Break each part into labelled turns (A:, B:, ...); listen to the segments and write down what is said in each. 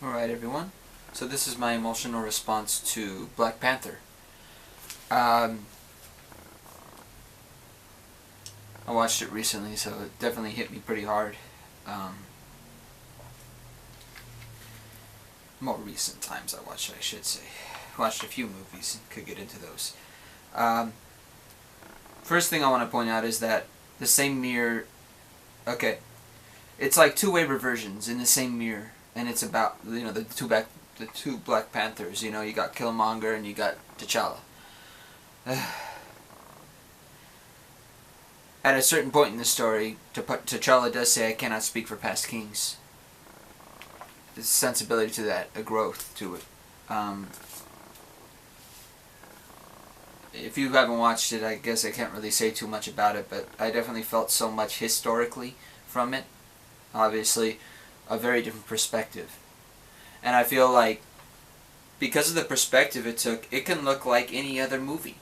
A: Alright everyone, so this is my emotional response to Black Panther. I watched it recently, so it definitely hit me pretty hard. More recent times I watched it, I should say. Watched a few movies, could get into those. First thing I want to point out is that the same mirror, okay, it's like two-way reversions in the same mirror, and it's about, the two Black Panthers. You got Kilmonger and you got T'Challa. At a certain point in the story, T'Challa does say, "I cannot speak for past kings." There's a sensibility to that, a growth to it. If you haven't watched it, I guess I can't really say too much about it, but I definitely felt so much historically from it. Obviously, a very different perspective. And I feel like, because of the perspective it took, it can look like any other movie.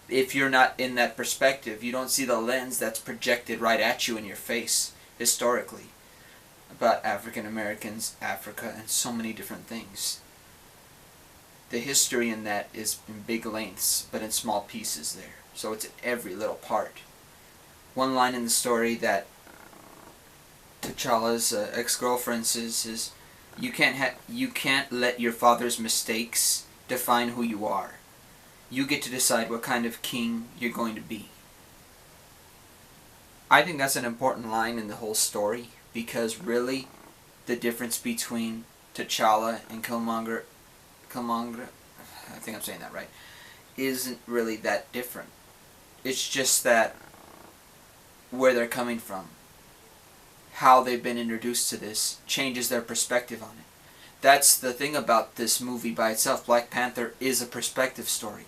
A: If you're not in that perspective, you don't see the lens that's projected right at you in your face, historically, about African Americans, Africa, and so many different things. The history in that is in big lengths, but in small pieces there. So it's in every little part. One line in the story that T'Challa's ex-girlfriend says is, you can't let your father's mistakes define who you are. You get to decide what kind of king you're going to be. I think that's an important line in the whole story, because really the difference between T'Challa and Kilmonger, I think I'm saying that right, isn't really that different. It's just that where they're coming from, how they've been introduced to this, changes their perspective on it. That's the thing about this movie by itself. Black Panther is a perspective story.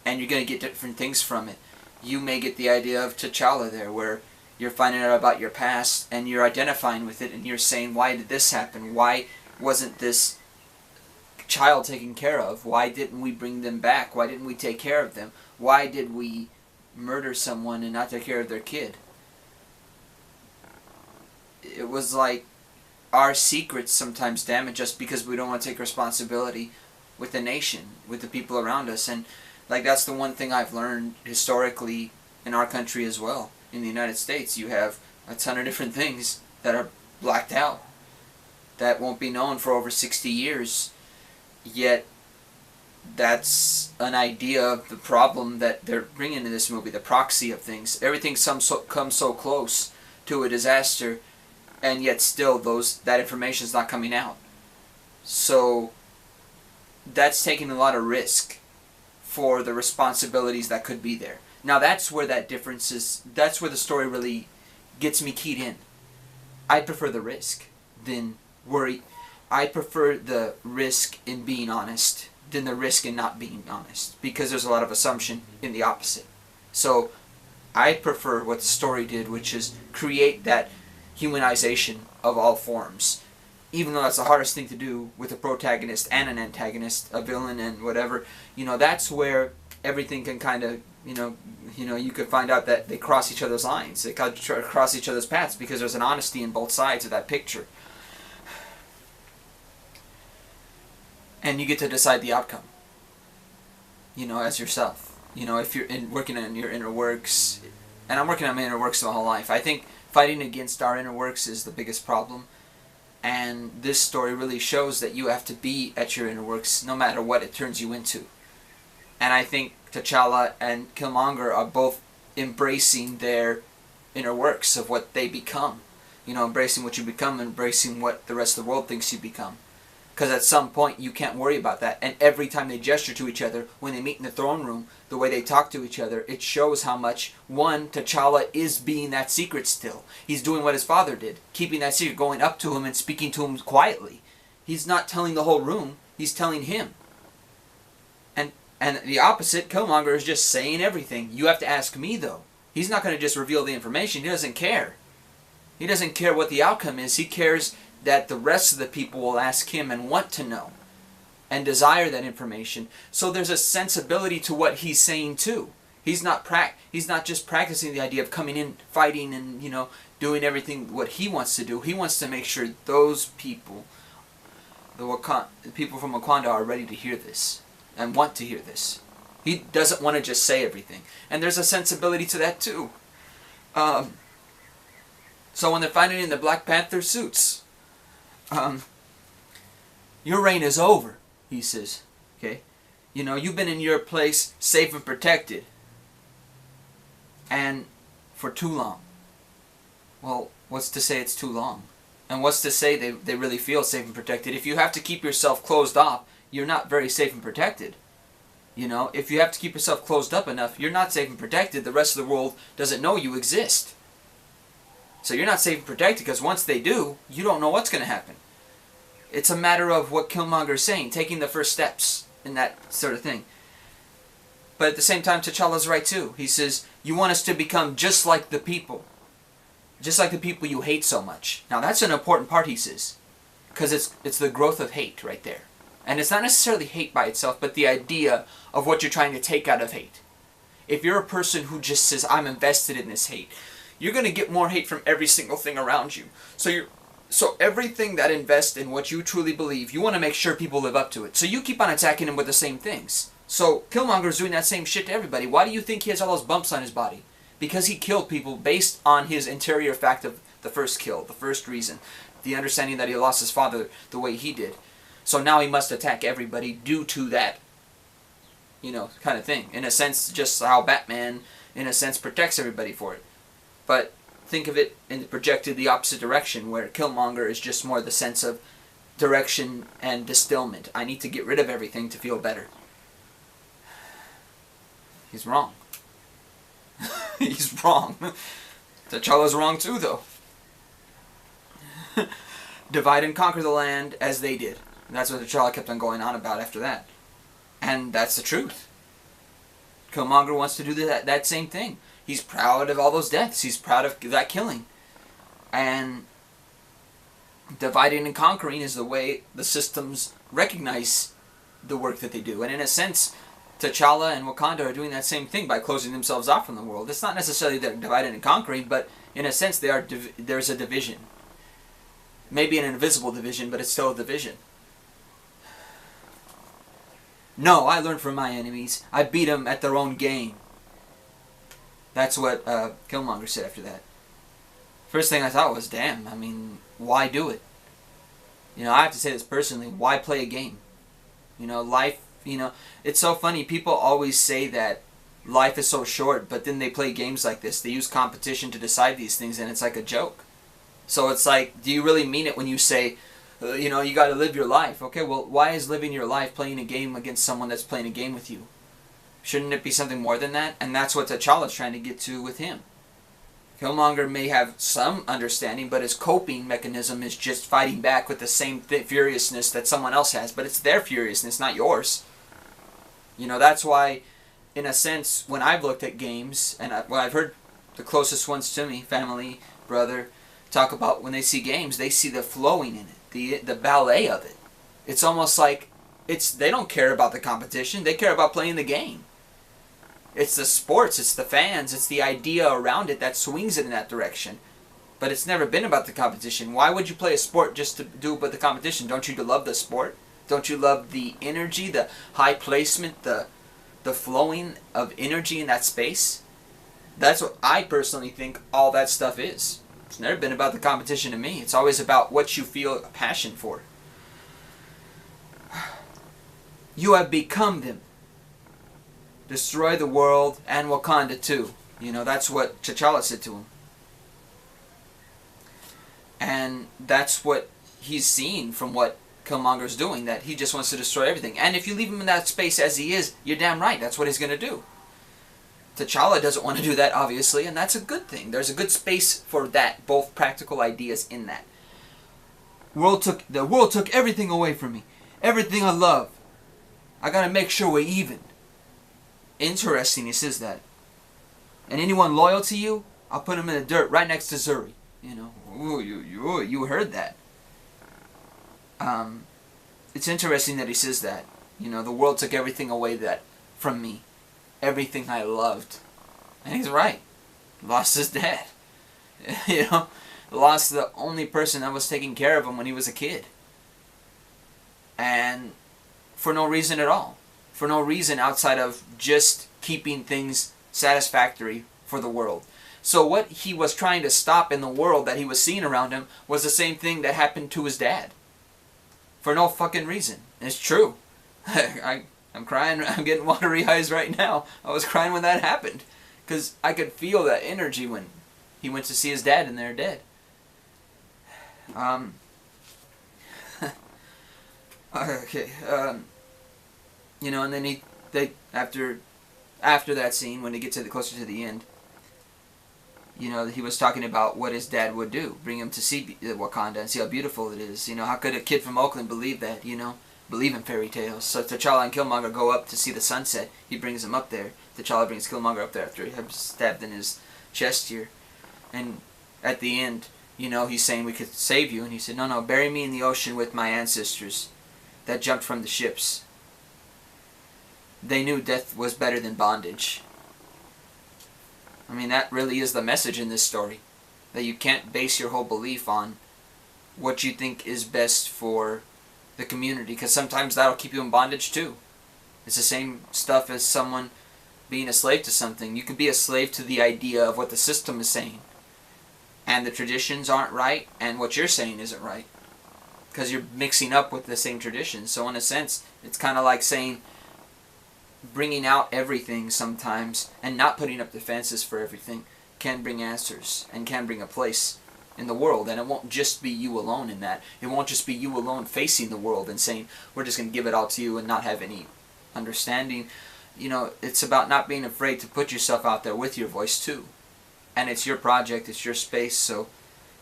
A: And you're going to get different things from it. You may get the idea of T'Challa there, where you're finding out about your past, and you're identifying with it, and you're saying, why did this happen? Why wasn't this child taken care of? Why didn't we bring them back? Why didn't we take care of them? Why did we murder someone and not take care of their kid? It was like our secrets sometimes damage us because we don't want to take responsibility with the nation, with the people around us. And like, that's the one thing I've learned historically in our country as well. In the United States, you have a ton of different things that are blacked out, that won't be known for over 60 years. Yet, that's an idea of the problem that they're bringing in this movie, the proxy of things. Everything comes so close to a disaster, and yet still that information is not coming out. So that's taking a lot of risk for the responsibilities that could be there. Now that's where that difference is. That's where the story really gets me keyed in. I prefer the risk than worry. I prefer the risk in being honest than the risk in not being honest, because there's a lot of assumption in the opposite. So I prefer what the story did, which is create that humanization of all forms. Even though that's the hardest thing to do with a protagonist and an antagonist, a villain and whatever, that's where everything can kind of, you could find out that they cross each other's lines. They cross each other's paths because there's an honesty in both sides of that picture. And you get to decide the outcome, as yourself. If you're working on your inner works, and I'm working on my inner works my whole life. I think fighting against our inner works is the biggest problem. And this story really shows that you have to be at your inner works no matter what it turns you into. And I think T'Challa and Kilmonger are both embracing their inner works of what they become. Embracing what you become, embracing what the rest of the world thinks you become. Because at some point you can't worry about that. And every time they gesture to each other, when they meet in the throne room, the way they talk to each other, it shows how much, one, T'Challa is being that secret still. He's doing what his father did, keeping that secret, going up to him and speaking to him quietly. He's not telling the whole room, he's telling him. And the opposite, Killmonger is just saying everything. You have to ask me, though. He's not going to just reveal the information. He doesn't care. He doesn't care what the outcome is. He cares that the rest of the people will ask him and want to know and desire that information. So there's a sensibility to what he's saying too. He's not just practicing the idea of coming in, fighting, and doing everything what he wants to do. He wants to make sure those people, the people from Wakanda, are ready to hear this and want to hear this. He doesn't want to just say everything. And there's a sensibility to that too. So when they're fighting in the Black Panther suits, your reign is over, he says. Okay? You know, you've been in your place safe and protected. And for too long. Well, what's to say it's too long? And what's to say they really feel safe and protected? If you have to keep yourself closed off, you're not very safe and protected. You know, if you have to keep yourself closed up enough, you're not safe and protected. The rest of the world doesn't know you exist. So you're not safe and protected, because once they do, you don't know what's going to happen. It's a matter of what Kilmonger is saying, taking the first steps in that sort of thing. But at the same time, T'Challa's right too. He says, you want us to become just like the people. Just like the people you hate so much. Now that's an important part, he says. Because it's the growth of hate right there. And it's not necessarily hate by itself, but the idea of what you're trying to take out of hate. If you're a person who just says, I'm invested in this hate, you're going to get more hate from every single thing around you. So everything that invests in what you truly believe, you want to make sure people live up to it. So you keep on attacking them with the same things. So Killmonger's doing that same shit to everybody. Why do you think he has all those bumps on his body? Because he killed people based on his interior fact of the first kill, the first reason. The understanding that he lost his father the way he did. So now he must attack everybody due to that, you know, kind of thing. In a sense, just how Batman, in a sense, protects everybody for it. But think of it in projected the opposite direction, where Killmonger is just more the sense of direction and distillment. I need to get rid of everything to feel better. He's wrong. He's wrong. T'Challa's wrong too, though. Divide and conquer the land as they did. And that's what T'Challa kept on going on about after that. And that's the truth. Killmonger wants to do that same thing. He's proud of all those deaths. He's proud of that killing. And dividing and conquering is the way the systems recognize the work that they do. And in a sense, T'Challa and Wakanda are doing that same thing by closing themselves off from the world. It's not necessarily they're divided and conquering, but in a sense there's a division. Maybe an invisible division, but it's still a division. No, I learned from my enemies. I beat them at their own game. That's what Killmonger said after that. First thing I thought was, damn, I mean, why do it? You know, I have to say this personally, why play a game? You know, life, you know, it's so funny, people always say that life is so short, but then they play games like this. They use competition to decide these things, and it's like a joke. So it's like, do you really mean it when you say, you know, you got to live your life? Okay, well, why is living your life playing a game against someone that's playing a game with you? Shouldn't it be something more than that? And that's what T'Challa's trying to get to with him. Killmonger may have some understanding, but his coping mechanism is just fighting back with the same furiousness that someone else has. But it's their furiousness, not yours. You know, that's why, in a sense, when I've looked at games, and I've heard the closest ones to me, family, brother, talk about when they see games, they see the flowing in it, the ballet of it. It's almost like they don't care about the competition, they care about playing the game. It's the sports, it's the fans, it's the idea around it that swings it in that direction. But it's never been about the competition. Why would you play a sport just to do it with the competition? Don't you love the sport? Don't you love the energy, the high placement, the flowing of energy in that space? That's what I personally think all that stuff is. It's never been about the competition to me. It's always about what you feel a passion for. You have become them. Destroy the world and Wakanda too. You know, that's what T'Challa said to him. And that's what he's seen from what Killmonger's doing, that he just wants to destroy everything. And if you leave him in that space as he is, you're damn right, that's what he's going to do. T'Challa doesn't want to do that, obviously, and that's a good thing. There's a good space for that, both practical ideas in that. The world took everything away from me. Everything I love. I got to make sure we're even. Interesting, he says that. And anyone loyal to you, I'll put him in the dirt right next to Zuri. You know, ooh, you heard that. It's interesting that he says that. You know, the world took everything away from me. Everything I loved. And he's right. Lost his dad. You know, lost the only person that was taking care of him when he was a kid. And for no reason at all. For no reason outside of just keeping things satisfactory for the world. So what he was trying to stop in the world that he was seeing around him was the same thing that happened to his dad. For no fucking reason. And it's true. I'm crying. I'm getting watery eyes right now. I was crying when that happened. Because I could feel that energy when he went to see his dad and they're dead. Okay. You know, and then they after that scene, when they get to closer to the end, you know, he was talking about what his dad would do, bring him to see Wakanda and see how beautiful it is. You know, how could a kid from Oakland believe that? You know, believe in fairy tales. So T'Challa and Killmonger go up to see the sunset. He brings him up there. T'Challa brings Killmonger up there after he had stabbed in his chest here, and at the end, you know, he's saying we could save you, and he said, no, no, bury me in the ocean with my ancestors that jumped from the ships. They knew death was better than bondage. I mean, that really is the message in this story. That you can't base your whole belief on what you think is best for the community, because sometimes that'll keep you in bondage too. It's the same stuff as someone being a slave to something. You could be a slave to the idea of what the system is saying, and the traditions aren't right, and what you're saying isn't right, because you're mixing up with the same traditions. So in a sense, it's kind of like saying, bringing out everything sometimes and not putting up defenses for everything can bring answers and can bring a place in the world. And it won't just be you alone in that. It won't just be you alone facing the world and saying, we're just going to give it all to you and not have any understanding. You know, it's about not being afraid to put yourself out there with your voice too. And it's your project, it's your space. So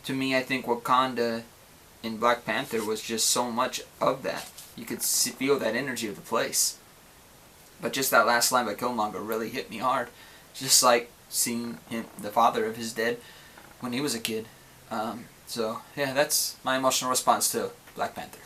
A: to me, I think Wakanda in Black Panther was just so much of that. You could feel that energy of the place. But just that last line by Killmonger really hit me hard. Just like seeing him, the father of his dead, when he was a kid. So, yeah, that's my emotional response to Black Panther.